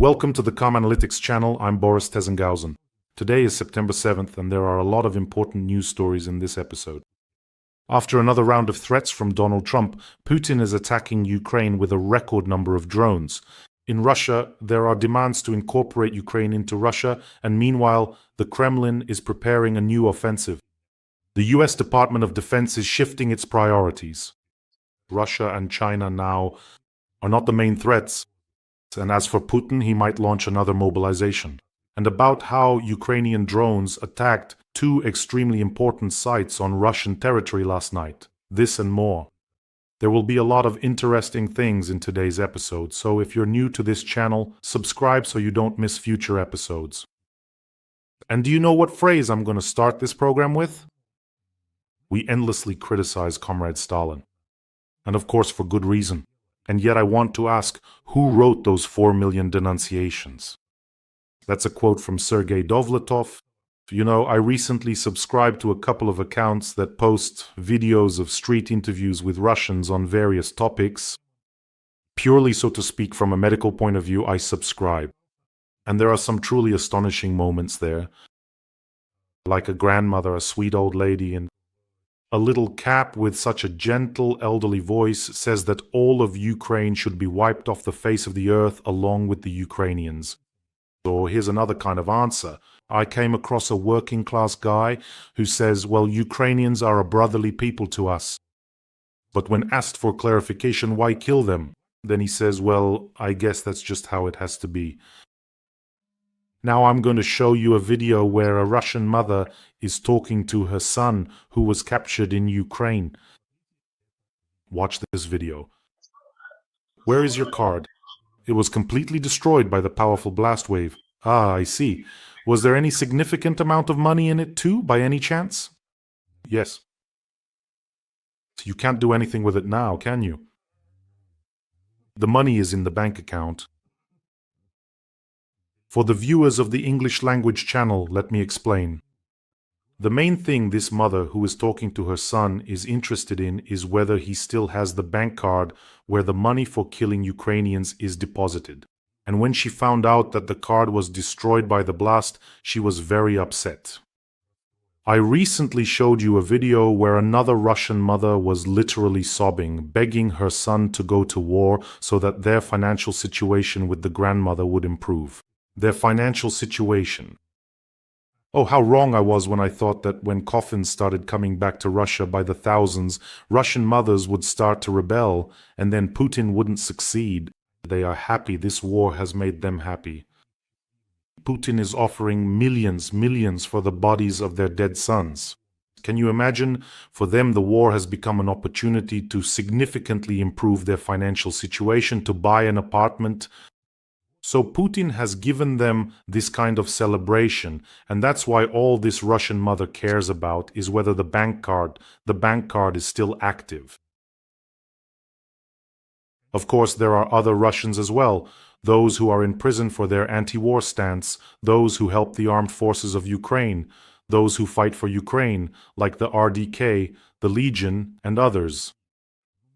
Welcome to the Com Analytics channel. I'm Boris Tizengausen. Today is September 7th, and there are a lot of important news stories in this episode. After another round of threats from Donald Trump, Putin is attacking Ukraine with a record number of drones. In Russia, there are demands to incorporate Ukraine into Russia, and meanwhile, the Kremlin is preparing a new offensive. The US Department of Defense is shifting its priorities. Russia and China now are not the main threats. And as for Putin, he might launch another mobilization. And about how Ukrainian drones attacked two extremely important sites on Russian territory last night. This and more. There will be a lot of interesting things in today's episode, so if you're new to this channel, subscribe so you don't miss future episodes. And do you know what phrase I'm going to start this program with? We endlessly criticize Comrade Stalin. And of course for good reason. And yet I want to ask, who wrote those 4 million denunciations? That's a quote from Sergei Dovlatov. You know, I recently subscribed to a couple of accounts that post videos of street interviews with Russians on various topics. Purely, so to speak, from a medical point of view, I subscribe. And there are some truly astonishing moments there. Like a grandmother, a sweet old lady, and a little cap with such a gentle, elderly voice says that all of Ukraine should be wiped off the face of the earth along with the Ukrainians. Or here's another kind of answer. I came across a working-class guy who says, well, Ukrainians are a brotherly people to us. But when asked for clarification, why kill them? Then he says, well, I guess that's just how it has to be. Now I'm going to show you a video where a Russian mother is talking to her son who was captured in Ukraine. Watch this video. Where is your card? It was completely destroyed by the powerful blast wave. Ah, I see. Was there any significant amount of money in it too, by any chance? Yes. You can't do anything with it now, can you? The money is in the bank account. For the viewers of the English language channel, let me explain. The main thing this mother who is talking to her son is interested in is whether he still has the bank card where the money for killing Ukrainians is deposited. And when she found out that the card was destroyed by the blast, she was very upset. I recently showed you a video where another Russian mother was literally sobbing, begging her son to go to war so that their financial situation with the grandmother would improve. Their financial situation. Oh, how wrong I was when I thought that when coffins started coming back to Russia by the thousands, Russian mothers would start to rebel, and then Putin wouldn't succeed. They are happy. This war has made them happy. Putin is offering millions for the bodies of their dead sons. Can you imagine? For them, the war has become an opportunity to significantly improve their financial situation, to buy an apartment. So Putin has given them this kind of celebration, and that's why all this Russian mother cares about is whether the bank card is still active. Of course, there are other Russians as well, those who are in prison for their anti-war stance, those who help the armed forces of Ukraine, those who fight for Ukraine, like the RDK, the Legion, and others.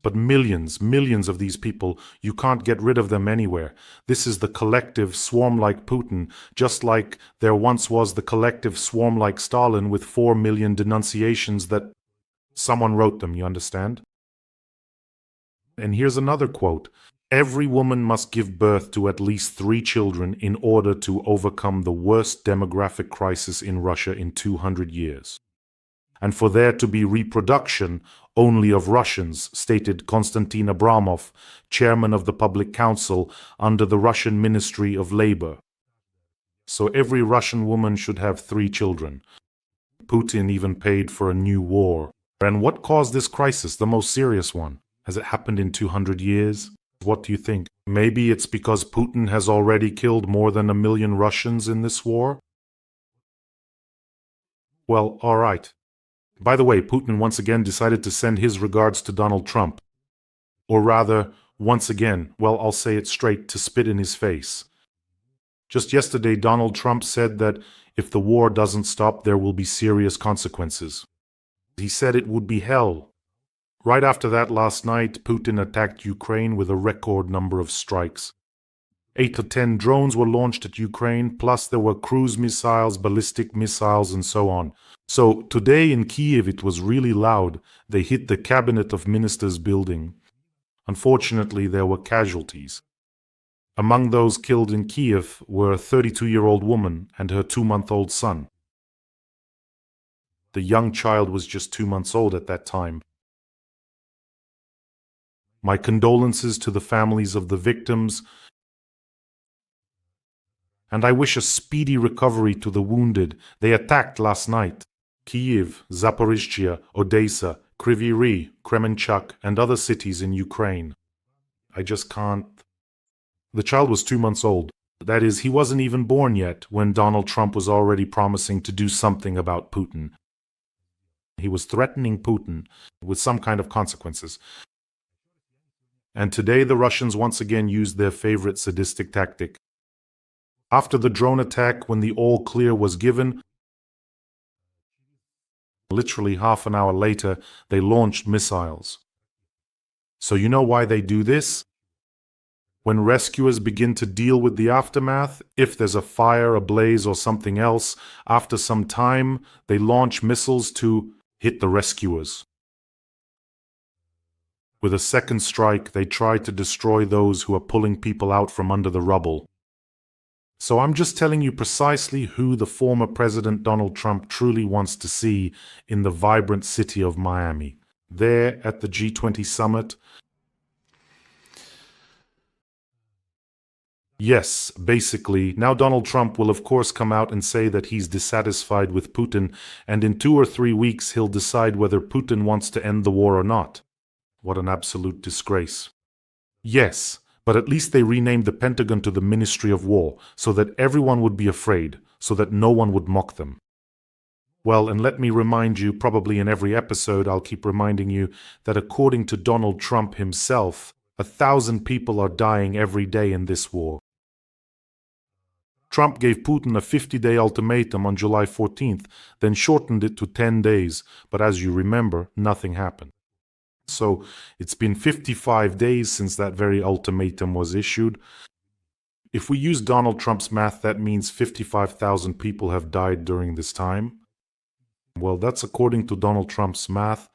But millions of these people, you can't get rid of them anywhere. This is the collective swarm like Putin, just like there once was the collective swarm like Stalin with 4 million denunciations that someone wrote them, you understand? And here's another quote. Every woman must give birth to at least 3 children in order to overcome the worst demographic crisis in Russia in 200 years. And for there to be reproduction only of Russians, stated Konstantin Abramov, chairman of the Public Council under the Russian Ministry of Labor. So every Russian woman should have 3 children. Putin even paid for a new war. And what caused this crisis, the most serious one? Has it happened in 200 years? What do you think? Maybe it's because Putin has already killed more than 1 million Russians in this war? Well, all right. By the way, Putin once again decided to send his regards to Donald Trump. Or rather, once again, well, I'll say it straight, to spit in his face. Just yesterday, Donald Trump said that if the war doesn't stop, there will be serious consequences. He said it would be hell. Right after that, last night, Putin attacked Ukraine with a record number of strikes. 8 to 10 drones were launched at Ukraine, plus there were cruise missiles, ballistic missiles, and so on. So today in Kiev it was really loud. They hit the Cabinet of Ministers building. Unfortunately, there were casualties. Among those killed in Kiev were a 32-year-old woman and her 2-month-old son. The young child was just 2 months old at that time. My condolences to the families of the victims, and I wish a speedy recovery to the wounded. They attacked last night Kyiv, Zaporizhzhia, Odessa, Kryvyi Rih, Kremenchuk, and other cities in Ukraine. I just can't. The child was 2 months old. That is, he wasn't even born yet when Donald Trump was already promising to do something about Putin. He was threatening Putin with some kind of consequences. And today the Russians once again used their favorite sadistic tactic. After the drone attack, when the all clear was given, literally half an hour later, they launched missiles. So you know why they do this? When rescuers begin to deal with the aftermath, if there's a fire, a blaze, or something else, after some time, they launch missiles to hit the rescuers. With a second strike, they try to destroy those who are pulling people out from under the rubble. So I'm just telling you precisely who the former President Donald Trump truly wants to see in the vibrant city of Miami. There at the G20 summit. Yes, basically, now Donald Trump will of course come out and say that he's dissatisfied with Putin, and in 2 or 3 weeks he'll decide whether Putin wants to end the war or not. What an absolute disgrace. Yes, but at least they renamed the Pentagon to the Ministry of War, so that everyone would be afraid, so that no one would mock them. Well, and let me remind you, probably in every episode I'll keep reminding you, that according to Donald Trump himself, 1,000 people are dying every day in this war. Trump gave Putin a 50-day ultimatum on July 14th, then shortened it to 10 days, but as you remember, nothing happened. So it's been 55 days since that very ultimatum was issued. If we use Donald Trump's math, that means 55,000 people have died during this time. Well, that's according to Donald Trump's math.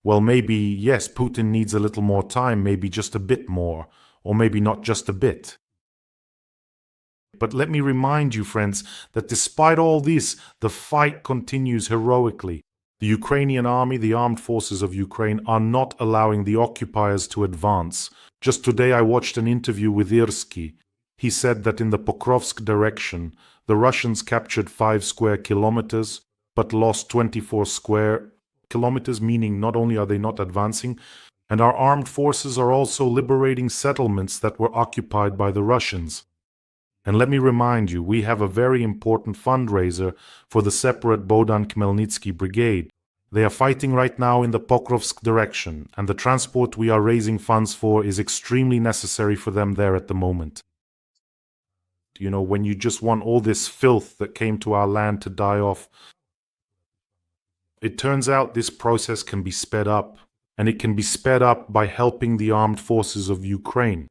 Well, maybe, yes, Putin needs a little more time, maybe just a bit more, or maybe not just a bit. But let me remind you, friends, that despite all this, the fight continues heroically. The Ukrainian army, the armed forces of Ukraine, are not allowing the occupiers to advance. Just today I watched an interview with Irsky. He said that in the Pokrovsk direction, the Russians captured 5 square kilometers, but lost 24 square kilometers, meaning not only are they not advancing, and our armed forces are also liberating settlements that were occupied by the Russians. And let me remind you, we have a very important fundraiser for the separate Bohdan Khmelnytsky brigade. They are fighting right now in the Pokrovsk direction, and the transport we are raising funds for is extremely necessary for them there at the moment. You know, when you just want all this filth that came to our land to die off, it turns out this process can be sped up, and it can be sped up by helping the armed forces of Ukraine.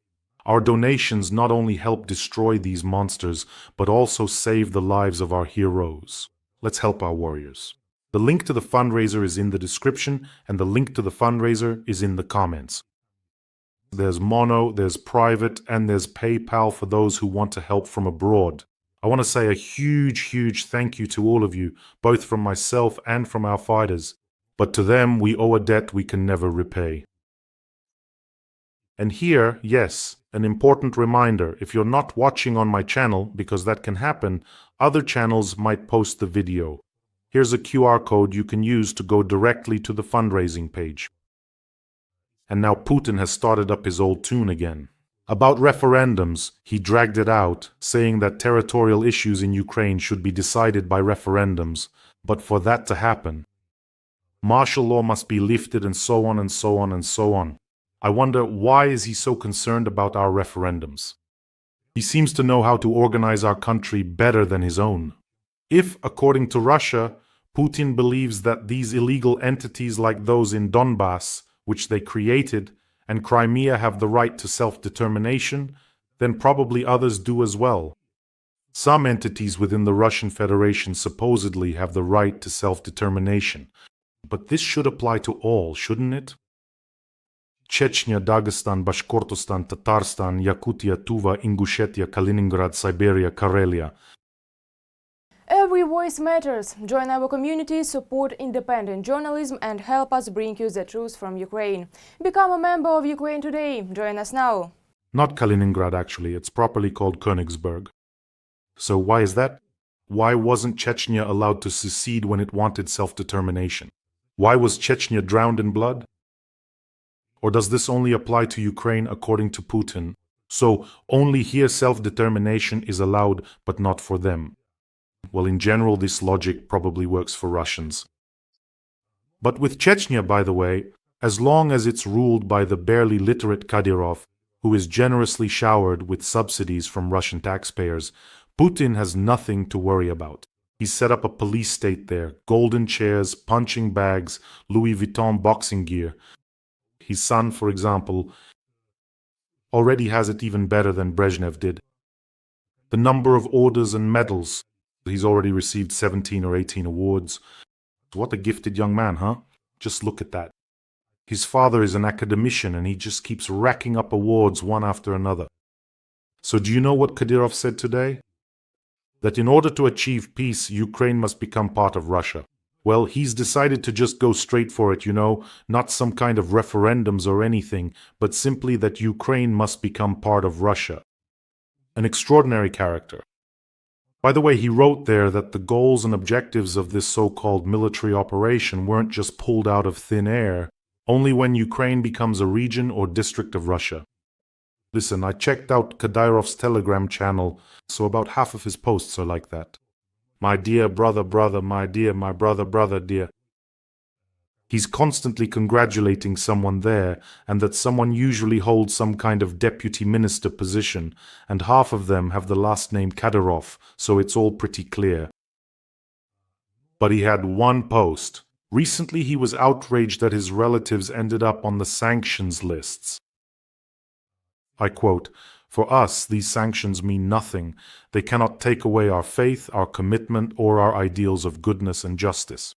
Our donations not only help destroy these monsters, but also save the lives of our heroes. Let's help our warriors. The link to the fundraiser is in the description, and the link to the fundraiser is in the comments. There's mono, there's private, and there's PayPal for those who want to help from abroad. I want to say a huge thank you to all of you, both from myself and from our fighters. But to them, we owe a debt we can never repay. And here, yes, an important reminder, if you're not watching on my channel, because that can happen, other channels might post the video. Here's a QR code you can use to go directly to the fundraising page. And now Putin has started up his old tune again. About referendums, he dragged it out, saying that territorial issues in Ukraine should be decided by referendums, but for that to happen, martial law must be lifted and so on and so on and so on. I wonder, why is he so concerned about our referendums? He seems to know how to organize our country better than his own. If, according to Russia, Putin believes that these illegal entities like those in Donbass, which they created, and Crimea have the right to self-determination, then probably others do as well. Some entities within the Russian Federation supposedly have the right to self-determination, but this should apply to all, shouldn't it? Chechnya, Dagestan, Bashkortostan, Tatarstan, Yakutia, Tuva, Ingushetia, Kaliningrad, Siberia, Karelia. Every voice matters. Join our community, support independent journalism and help us bring you the truth from Ukraine. Become a member of Ukraine today. Join us now. Not Kaliningrad, actually. It's properly called Königsberg. So why is that? Why wasn't Chechnya allowed to secede when it wanted self-determination? Why was Chechnya drowned in blood? Or does this only apply to Ukraine according to Putin? So only here self-determination is allowed, but not for them. Well, in general, this logic probably works for Russians. But with Chechnya, by the way, as long as it's ruled by the barely literate Kadyrov, who is generously showered with subsidies from Russian taxpayers, Putin has nothing to worry about. He's set up a police state there, golden chairs, punching bags, Louis Vuitton boxing gear. His son, for example, already has it even better than Brezhnev did. The number of orders and medals, he's already received 17 or 18 awards. What a gifted young man, huh? Just look at that. His father is an academician and he just keeps racking up awards one after another. So do you know what Kadyrov said today? That in order to achieve peace, Ukraine must become part of Russia. Well, he's decided to just go straight for it, not some kind of referendums or anything, but simply that Ukraine must become part of Russia. An extraordinary character. By the way, he wrote there that the goals and objectives of this so-called military operation weren't just pulled out of thin air, only when Ukraine becomes a region or district of Russia. Listen, I checked out Kadyrov's Telegram channel, so about half of his posts are like that. My dear brother, my brother, dear. He's constantly congratulating someone there, and that someone usually holds some kind of deputy minister position, and half of them have the last name Kadyrov, so it's all pretty clear. But he had one post. Recently he was outraged that his relatives ended up on the sanctions lists. I quote, "For us, these sanctions mean nothing. They cannot take away our faith, our commitment, or our ideals of goodness and justice.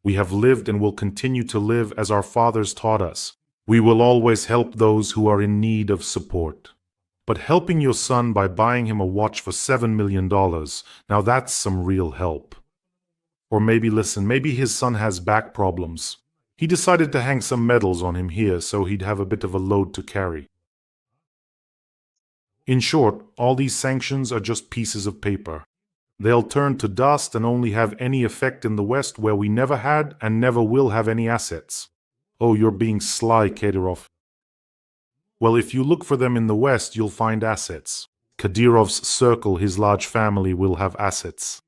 We have lived and will continue to live as our fathers taught us. We will always help those who are in need of support. But helping your son by buying him a watch for $7 million, now that's some real help." Or maybe, listen, maybe his son has back problems. He decided to hang some medals on him here so he'd have a bit of a load to carry. In short, all these sanctions are just pieces of paper. They'll turn to dust and only have any effect in the West where we never had and never will have any assets. Oh, you're being sly, Kadyrov. Well, if you look for them in the West, you'll find assets. Kadyrov's circle, his large family, will have assets.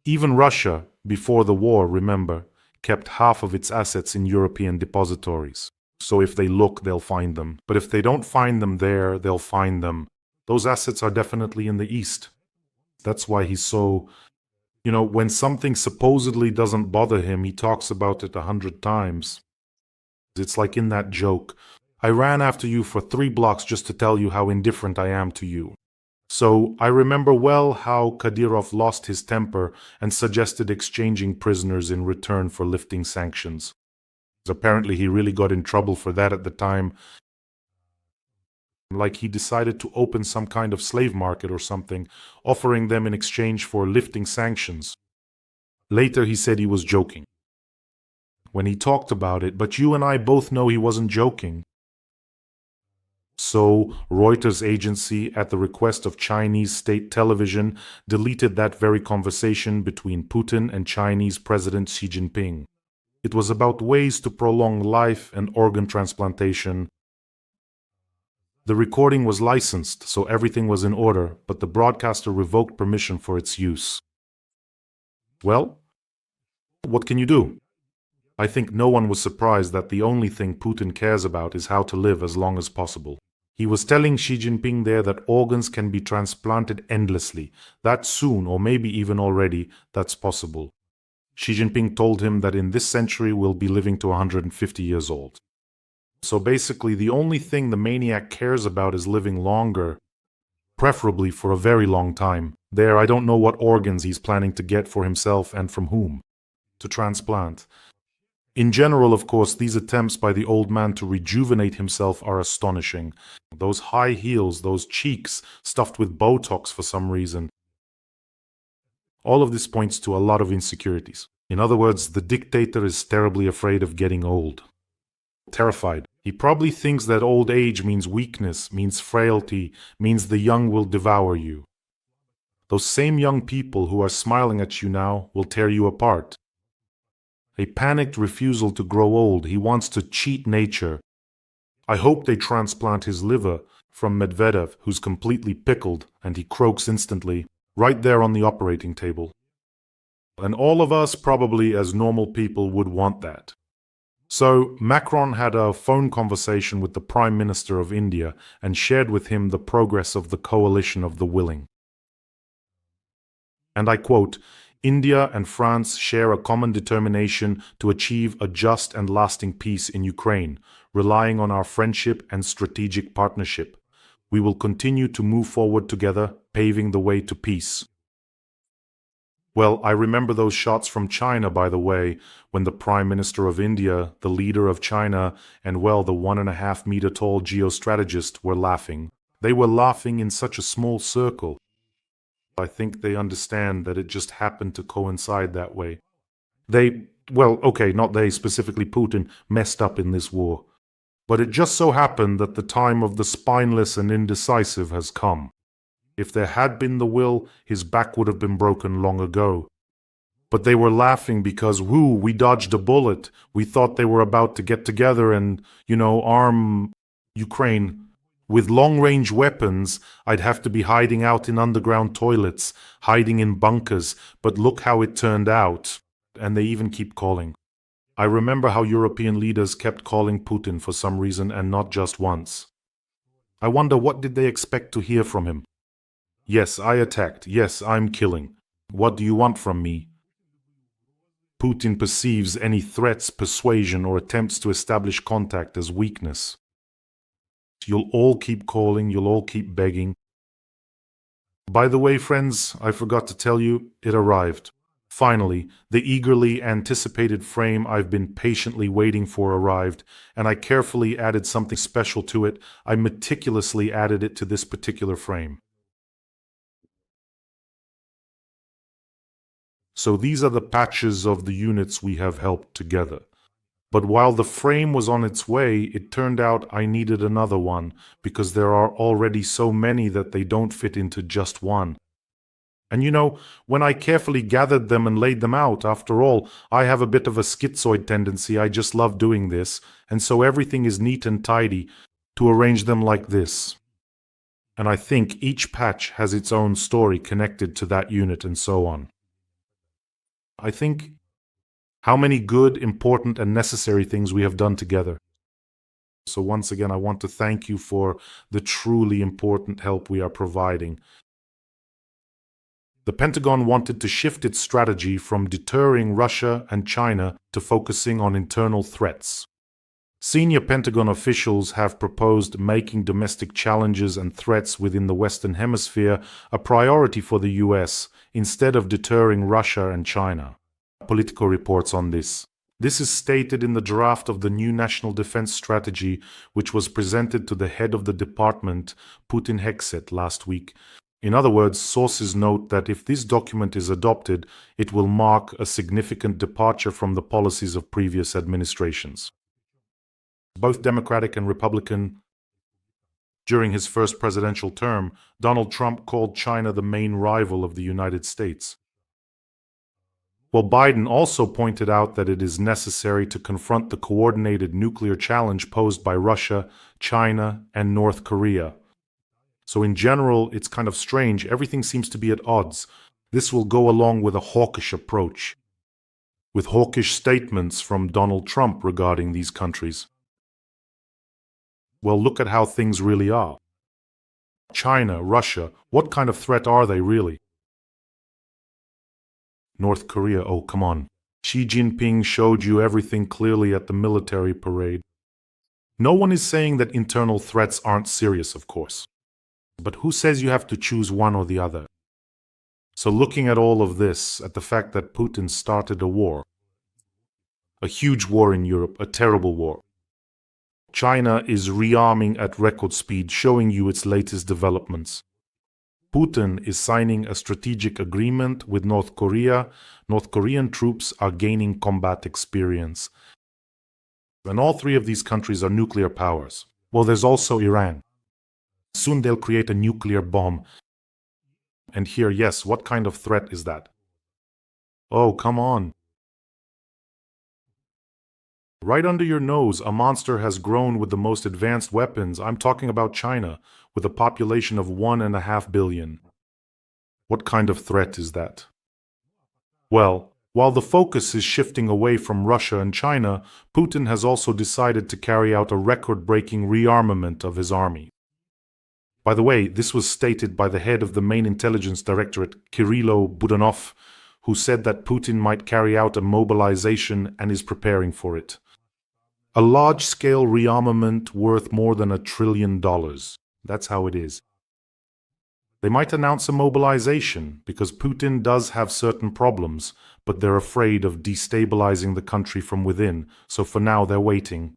Even Russia, before the war, remember, kept half of its assets in European depositories. So if they look, they'll find them. But if they don't find them there, they'll find them. Those assets are definitely in the East. That's why he's so... when something supposedly doesn't bother him, he talks about it 100 times. It's like in that joke, "I ran after you for 3 blocks just to tell you how indifferent I am to you." So I remember well how Kadyrov lost his temper and suggested exchanging prisoners in return for lifting sanctions. Apparently he really got in trouble for that at the time. Like he decided to open some kind of slave market or something, offering them in exchange for lifting sanctions. Later he said he was joking when he talked about it, but you and I both know he wasn't joking. So Reuters agency, at the request of Chinese state television, deleted that very conversation between Putin and Chinese President Xi Jinping. It was about ways to prolong life and organ transplantation. The recording was licensed, so everything was in order, but the broadcaster revoked permission for its use. Well, what can you do? I think no one was surprised that the only thing Putin cares about is how to live as long as possible. He was telling Xi Jinping there that organs can be transplanted endlessly, that soon, or maybe even already, that's possible. Xi Jinping told him that in this century we'll be living to 150 years old. So basically, the only thing the maniac cares about is living longer. preferably for a very long time. There, I don't know what organs he's planning to get for himself and from whom to transplant. In general, of course, these attempts by the old man to rejuvenate himself are astonishing. Those high heels, those cheeks stuffed with Botox for some reason. All of this points to a lot of insecurities. In other words, the dictator is terribly afraid of getting old. Terrified. He probably thinks that old age means weakness, means frailty, means the young will devour you. Those same young people who are smiling at you now will tear you apart. A panicked refusal to grow old. He wants to cheat nature. I hope they transplant his liver from Medvedev, who's completely pickled, and he croaks instantly, right there on the operating table. And all of us, probably as normal people, would want that. So Macron had a phone conversation with the Prime Minister of India and shared with him the progress of the coalition of the willing. And I quote, "India and France share a common determination to achieve a just and lasting peace in Ukraine, relying on our friendship and strategic partnership. We will continue to move forward together, paving the way to peace." Well, I remember those shots from China, by the way, when the Prime Minister of India, the leader of China, and well, the 1.5-meter tall geostrategist were laughing. They were laughing in such a small circle. I think they understand that it just happened to coincide that way. Not they, specifically Putin, messed up in this war. But it just so happened that the time of the spineless and indecisive has come. If there had been the will, his back would have been broken long ago. But they were laughing because, we dodged a bullet. We thought they were about to get together and, arm Ukraine. With long-range weapons, I'd have to be hiding out in underground toilets, hiding in bunkers, but look how it turned out. And they even keep calling. I remember how European leaders kept calling Putin for some reason and not just once. I wonder, what did they expect to hear from him? Yes, I attacked. Yes, I'm killing. What do you want from me? Putin perceives any threats, persuasion, or attempts to establish contact as weakness. You'll all keep calling, you'll all keep begging. By the way, friends, I forgot to tell you, it arrived. Finally, the eagerly anticipated frame I've been patiently waiting for arrived, and I carefully added something special to it. I meticulously added it to this particular frame. So these are the patches of the units we have helped together. But while the frame was on its way, it turned out I needed another one, because there are already so many that they don't fit into just one. And when I carefully gathered them and laid them out, after all, I have a bit of a schizoid tendency. I just love doing this, and so everything is neat and tidy to arrange them like this. And I think each patch has its own story connected to that unit and so on. I think how many good, important, and necessary things we have done together. So once again, I want to thank you for the truly important help we are providing. The Pentagon wanted to shift its strategy from deterring Russia and China to focusing on internal threats. Senior Pentagon officials have proposed making domestic challenges and threats within the Western Hemisphere a priority for the US, instead of deterring Russia and China. Politico reports on this. This is stated in the draft of the new National Defense Strategy, which was presented to the head of the department, Putin Hekset, last week. In other words, sources note that if this document is adopted, it will mark a significant departure from the policies of previous administrations. Both Democratic and Republican. During his first presidential term, Donald Trump called China the main rival of the United States. Well, Biden also pointed out that it is necessary to confront the coordinated nuclear challenge posed by Russia, China, and North Korea. So in general, it's kind of strange. Everything seems to be at odds. This will go along with a hawkish approach, with hawkish statements from Donald Trump regarding these countries. Well, look at how things really are. China, Russia, what kind of threat are they really? North Korea, oh come on. Xi Jinping showed you everything clearly at the military parade. No one is saying that internal threats aren't serious, of course. But who says you have to choose one or the other? So looking at all of this, at the fact that Putin started a war, a huge war in Europe, a terrible war. China is rearming at record speed, showing you its latest developments. Putin is signing a strategic agreement with North Korea. North Korean troops are gaining combat experience. And all three of these countries are nuclear powers. Well, there's also Iran. Soon they'll create a nuclear bomb. And here, yes, what kind of threat is that? Oh, come on. Right under your nose, a monster has grown with the most advanced weapons. I'm talking about China, with a population of 1.5 billion. What kind of threat is that? Well, while the focus is shifting away from Russia and China, Putin has also decided to carry out a record-breaking rearmament of his army. By the way, this was stated by the head of the main intelligence directorate, Kirilo Budanov, who said that Putin might carry out a mobilization and is preparing for it. A large-scale rearmament worth more than $1 trillion. That's how it is. They might announce a mobilization because Putin does have certain problems, but they're afraid of destabilizing the country from within, so for now they're waiting.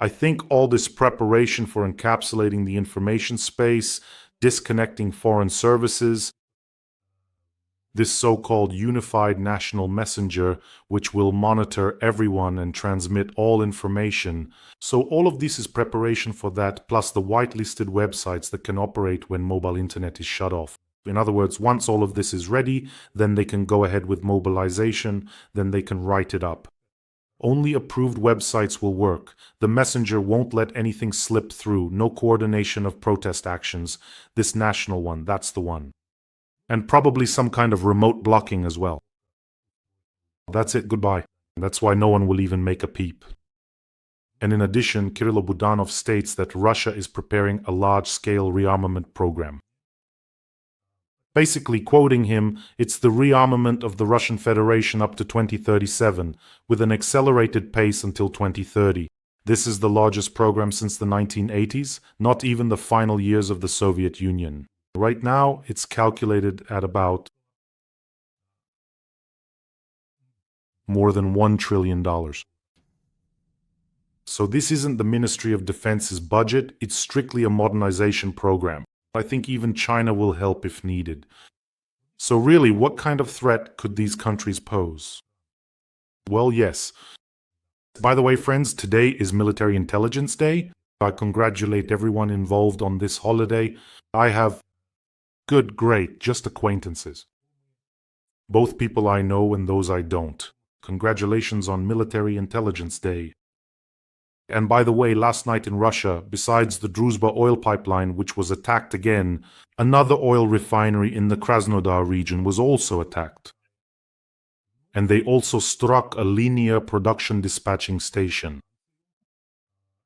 I think all this preparation for encapsulating the information space, disconnecting foreign services, this so-called unified national messenger, which will monitor everyone and transmit all information. So all of this is preparation for that, plus the whitelisted websites that can operate when mobile internet is shut off. In other words, once all of this is ready, then they can go ahead with mobilization, then they can write it up. Only approved websites will work. The messenger won't let anything slip through, no coordination of protest actions. This national one, that's the one. And probably some kind of remote blocking as well. That's it, goodbye. That's why no one will even make a peep. And in addition, Kirilo Budanov states that Russia is preparing a large-scale rearmament program. Basically, quoting him, it's the rearmament of the Russian Federation up to 2037, with an accelerated pace until 2030. This is the largest program since the 1980s, not even the final years of the Soviet Union. Right now, it's calculated at about more than $1 trillion. So this isn't the Ministry of Defense's budget, it's strictly a modernization program. I think even China will help if needed. So really, what kind of threat could these countries pose? Well, yes. By the way, friends, today is Military Intelligence Day. I congratulate everyone involved on this holiday. I have good, great, just acquaintances. Both people I know and those I don't. Congratulations on Military Intelligence Day. And by the way, last night in Russia, besides the Druzhba oil pipeline, which was attacked again, another oil refinery in the Krasnodar region was also attacked. And they also struck a linear production dispatching station.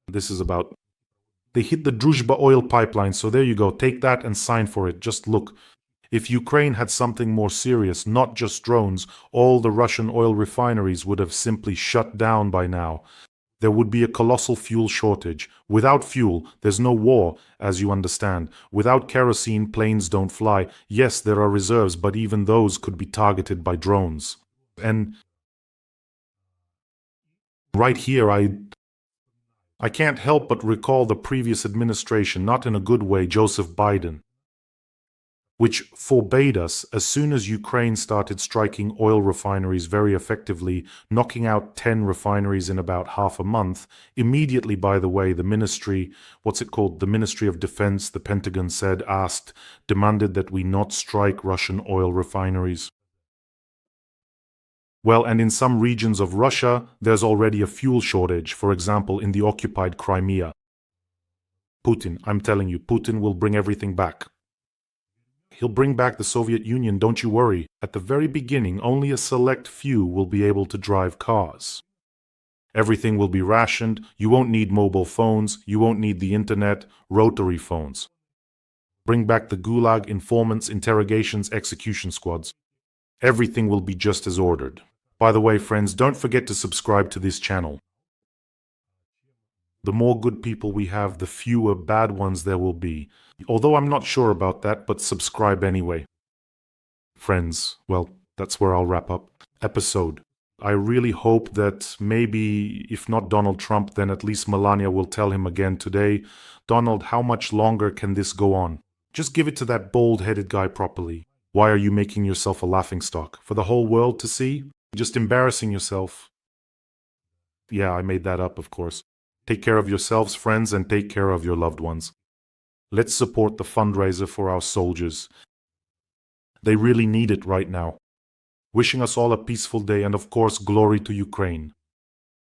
This is about... They hit the Druzhba oil pipeline, so there you go, take that and sign for it. Just look. If Ukraine had something more serious, not just drones, all the Russian oil refineries would have simply shut down by now. There would be a colossal fuel shortage. Without fuel, there's no war, as you understand. Without kerosene, planes don't fly. Yes, there are reserves, but even those could be targeted by drones. And right here, I can't help but recall the previous administration, not in a good way, Joseph Biden, which forbade us as soon as Ukraine started striking oil refineries very effectively, knocking out 10 refineries in about half a month. Immediately, by the way, the ministry, the Ministry of Defense, the Pentagon said, demanded that we not strike Russian oil refineries. Well, and in some regions of Russia, there's already a fuel shortage, for example, in the occupied Crimea. Putin, I'm telling you, Putin will bring everything back. He'll bring back the Soviet Union, don't you worry. At the very beginning, only a select few will be able to drive cars. Everything will be rationed, you won't need mobile phones, you won't need the internet, rotary phones. Bring back the gulag, informants, interrogations, execution squads. Everything will be just as ordered. By the way, friends, don't forget to subscribe to this channel. The more good people we have, the fewer bad ones there will be. Although I'm not sure about that, but subscribe anyway. Friends, well, that's where I'll wrap up. Episode. I really hope that maybe, if not Donald Trump, then at least Melania will tell him again today, Donald, how much longer can this go on? Just give it to that bald-headed guy properly. Why are you making yourself a laughingstock? For the whole world to see? Just embarrassing yourself. Yeah, I made that up, of course. Take care of yourselves, friends, and take care of your loved ones. Let's support the fundraiser for our soldiers. They really need it right now. Wishing us all a peaceful day and, of course, glory to Ukraine.